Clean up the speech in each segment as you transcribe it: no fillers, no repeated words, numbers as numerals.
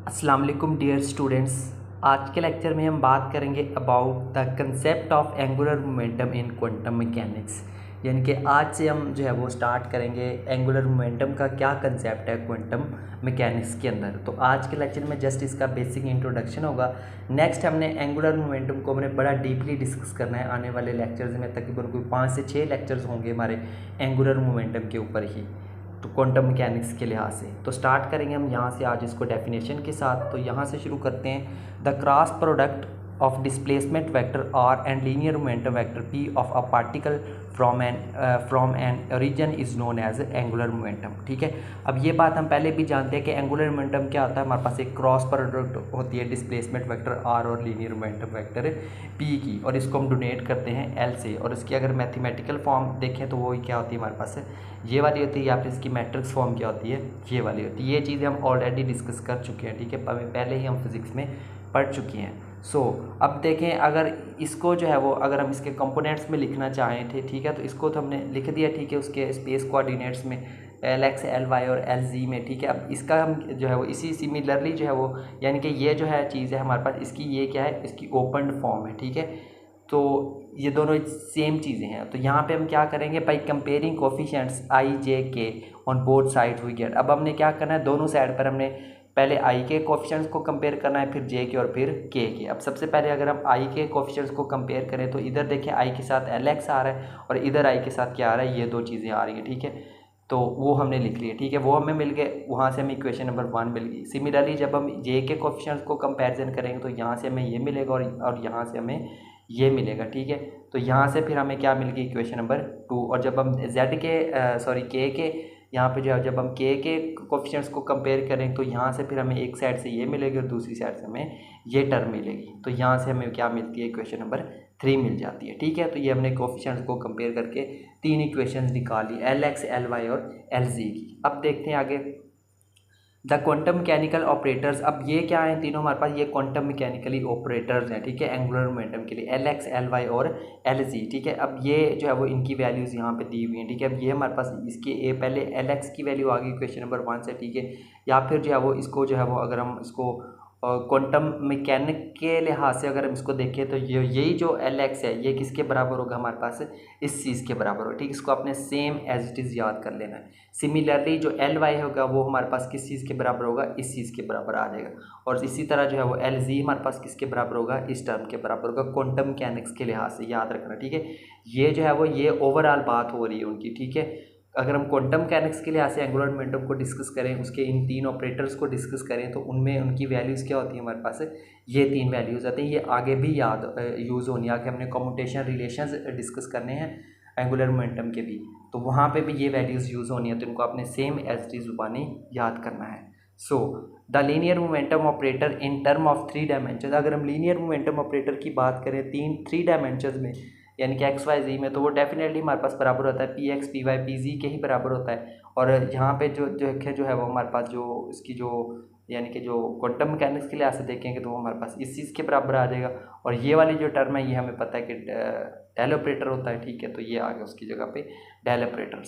अस्सलाम वालेकुम dear students. आज के लेक्चर में हम बात करेंगे about the concept of angular momentum in quantum mechanics. यानी कि आज से हम जो है वो स्टार्ट करेंगे एंगुलर मोमेंटम का क्या कंसेप्ट है क्वांटम मैकेनिक्स के अंदर। तो आज के लेक्चर में जस्ट इसका बेसिक इंट्रोडक्शन होगा। नेक्स्ट हमने एंगुलर मोमेंटम को हमने बड़ा डीपली डिस्कस करना है आने वाले लेक्चर्स में। तकरीबन कोई 5 से 6 लेक्चर्स होंगे हमारे एंगुलर मोमेंटम के ऊपर ही, तो क्वांटम मैकेनिक्स के लिहाज से। तो स्टार्ट करेंगे हम यहाँ से आज इसको डेफिनेशन के साथ। तो यहाँ से शुरू करते हैं। The cross product of displacement vector r and linear momentum vector p of a particle from an origin is known as angular momentum. ठीक है, अब ये बात हम पहले भी जानते हैं कि एंगुलर मोमेंटम क्या होता है। हमारे पास एक क्रॉस प्रोडक्ट होती है डिस्प्लेसमेंट वेक्टर आर और लीनियर मोमेंटम वेक्टर पी की, और इसको हम डोनेट करते हैं एल से। और इसकी अगर मैथमेटिकल फॉर्म देखें तो वो क्या होती है हमारे पास, ये वाली होती है, या फिर इसकी मैट्रिक्स फॉर्म क्या होती है, ये वाली होती है। ये चीज़ें हम ऑलरेडी डिस्कस कर चुके हैं। ठीक है, पहले ही हम फिज़िक्स में पढ़ चुके हैं। अब देखें, अगर इसको जो है वो अगर हम इसके कंपोनेंट्स में लिखना चाहें थे, ठीक है, तो इसको तो हमने लिख दिया। ठीक है, उसके स्पेस कोऑर्डिनेट्स में एल एक्स एल वाई और एल जी में। ठीक है, अब इसका हम जो है वो इसी सिमिलरली जो है वो, यानी कि ये जो है चीज़ है हमारे पास, इसकी ये क्या है, इसकी ओपन फॉर्म है। ठीक है, तो ये दोनों सेम चीज़ें हैं। तो यहाँ पे हम क्या करेंगे, by comparing coefficients i j k on both side we get. अब हमने क्या करना है, दोनों साइड पर हमने पहले आई के कोफिशिएंट्स को कंपेयर करना है, फिर जे के और फिर के के। अब सबसे पहले अगर हम आई के कोफिशिएंट्स को कंपेयर करें तो इधर देखें आई के साथ एल एक्स आ रहा है और इधर आई के साथ क्या आ रहा है, ये दो चीज़ें आ रही हैं। ठीक है, तो वो हमने लिख लिया। ठीक है, वो हमें मिल गए, वहाँ से हमें इक्वेशन नंबर 1 मिल गई। सिमिलरली जब हम जे के कोफिशिएंट्स को कंपैरिजन करेंगे तो यहाँ से हमें ये मिलेगा और यहाँ से हमें ये मिलेगा। ठीक है, तो यहाँ से फिर हमें क्या मिल गई, इक्वेशन नंबर 2। और जब हम जेड के के यहाँ पे जो है, जब हम के कोफिशिएंट्स को कंपेयर करें तो यहाँ से फिर हमें एक साइड से ये मिलेगी और दूसरी साइड से हमें ये टर्म मिलेगी। तो यहाँ से हमें क्या मिलती है, इक्वेशन नंबर 3 मिल जाती है। ठीक है, तो ये हमने कोफिशिएंट्स को कंपेयर करके 3 इक्वेशन निकाली, एल एक्स एल वाई और एल जी की। अब देखते हैं आगे द क्वांटम मैकेनिकल ऑपरेटर्स। अब ये क्या है, तीनों हमारे पास ये क्वांटम मैकेनिकली ऑपरेटर्स हैं। ठीक है, एंगुलर मोमेंटम के लिए एल एक्स एल वाई और एल जी। ठीक है, अब ये जो है वो इनकी वैल्यूज़ यहाँ पे दी हुई हैं। ठीक है, अब ये हमारे पास इसकी पहले एल एक्स की वैल्यू आ गई क्वेश्चन नंबर 1 से। ठीक है, या फिर जो है वो इसको जो है वो अगर हम इसको क्वांटम मैकेनिक के लिहाज से अगर हम इसको देखें तो यही जो एल एक्स है ये किसके बराबर होगा हमारे पास, इस चीज़ के बराबर होगा। ठीक, इसको आपने सेम एज इट इज़ याद कर लेना है। सिमिलरली जो एल वाई होगा वो हमारे पास किस चीज़ के बराबर होगा, इस चीज़ के बराबर आ जाएगा। और इसी तरह जो है वो एल जी हमारे पास किसके बराबर होगा, इस टर्म के बराबर होगा क्वांटम मैकेनिक्स के लिहाज से, याद रखना। ठीक है, ये जो है वो ये ओवरऑल बात हो रही है उनकी। ठीक है, अगर हम क्वांटम मैकेनिक्स के लिहाज से एंगुलर मोमेंटम को डिस्कस करें, उसके इन 3 ऑपरेटर्स को डिस्कस करें, तो उनमें उनकी वैल्यूज़ क्या होती है हमारे पास, ये 3 वैल्यूज़ आती हैं। ये आगे भी याद यूज़ होनी है। आगे हमने कम्यूटेशन रिलेशंस डिस्कस करने हैं एंगुलर मोमेंटम के भी, तो वहाँ पे भी ये वैल्यूज़ यूज़ होनी है। तो इनको आपने सेम एज टी ज़ुबानी याद करना है। The linear momentum operator in term of 3 dimension. अगर हम लीनियर मोमेंटम ऑपरेटर की बात करें 3 डायमेंशन में, यानी कि एक्स वाई जी में, तो वो डेफिनेटली हमारे पास बराबर होता है p x p y p z के ही बराबर होता है। और यहाँ पे जो है वो हमारे पास जो इसकी जो यानी कि जो क्वांटम मैकेनिक्स के लिहाज से देखेंगे तो वो हमारे पास इस चीज़ के बराबर आ जाएगा। और ये वाली जो टर्म है ये हमें पता है कि डेल ऑपरेटर होता है। ठीक है, तो ये आ गया उसकी जगह पे del operator.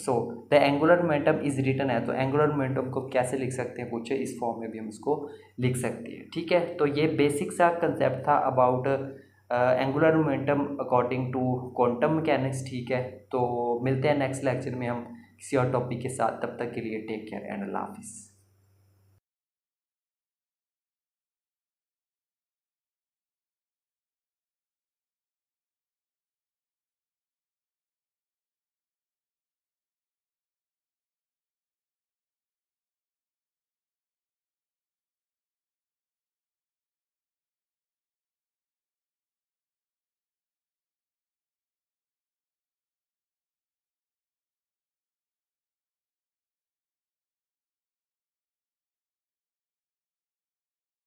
The angular momentum is written है, तो एंगुलर मोमेंटम को कैसे लिख सकते हैं पूछे, इस फॉर्म में भी हम इसको लिख सकते हैं। ठीक है, तो ये बेसिक सा कंसेप्ट था about angular momentum according to quantum mechanics. ठीक है, तो मिलते हैं नेक्स्ट लेक्चर में हम किसी और टॉपिक के साथ। तब तक के लिए टेक केयर एंड अल्लाह हाफिज़।